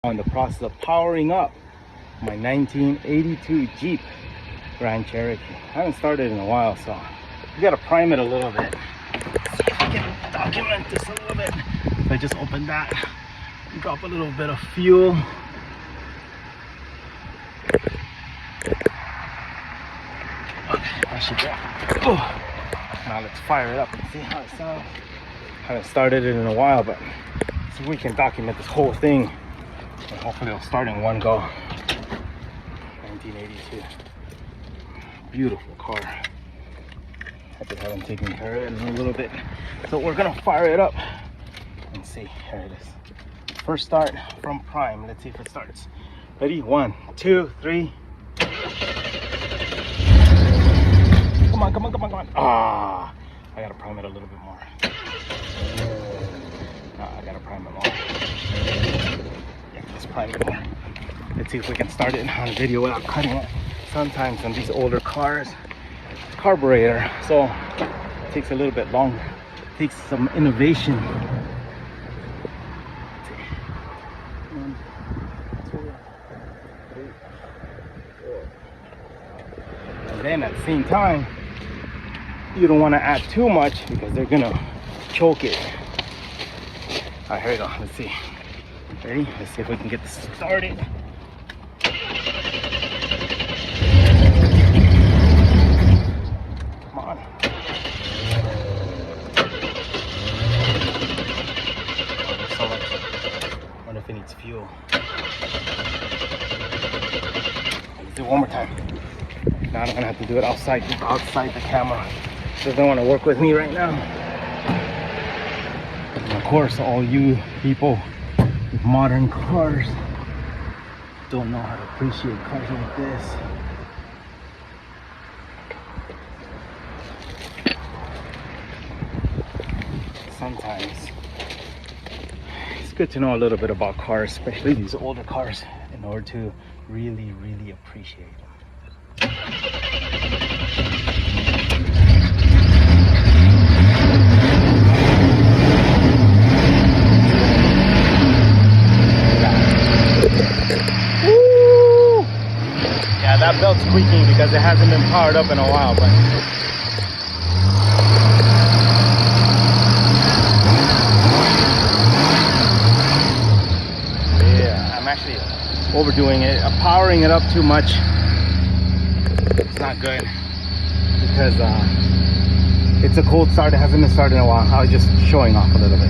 in the process of powering up my 1982 Jeep Grand Cherokee. I haven't started in a while, so we gotta prime it a little bit. See if I can document this a little bit. So I just opened that, drop a little bit of fuel. Okay, that should go. Oh. Now let's fire it up and see how it sounds. Haven't started it in a while, but see if we can document this whole thing. And hopefully it'll start in one go. 1982. Beautiful car. I just haven't taken care of it in a little bit. So we're gonna fire it up and see. Here it is. First start from prime. Let's see if it starts. Ready? 1, 2, 3. Come on, come on, come on, come on. Ah, I gotta prime it a little bit more. I gotta prime it more. Let's prime it more. Let's see if we can start it on video without cutting it. Sometimes on these older cars, carburetor, so it takes a little bit longer. It takes some innovation. 1, 2, 3, 4. And then at the same time, you don't want to add too much because they're gonna choke it. All right, here we go. Let's see. Ready? Let's see if we can get this started. Come on. Oh, there's so much. I wonder if it needs fuel. Let's do it one more time. Now I'm gonna have to do it outside the camera. Doesn't want to work with me right now. And of course, all you people with modern cars don't know how to appreciate cars like this. Sometimes it's good to know a little bit about cars, especially these older cars, in order to really, really appreciate them. Woo! Yeah, that belt's squeaking because it hasn't been powered up in a while, but yeah, I'm actually overdoing it. I'm powering it up too much. It's not good because it's a cold start. It hasn't been started in a while. I was just showing off a little bit.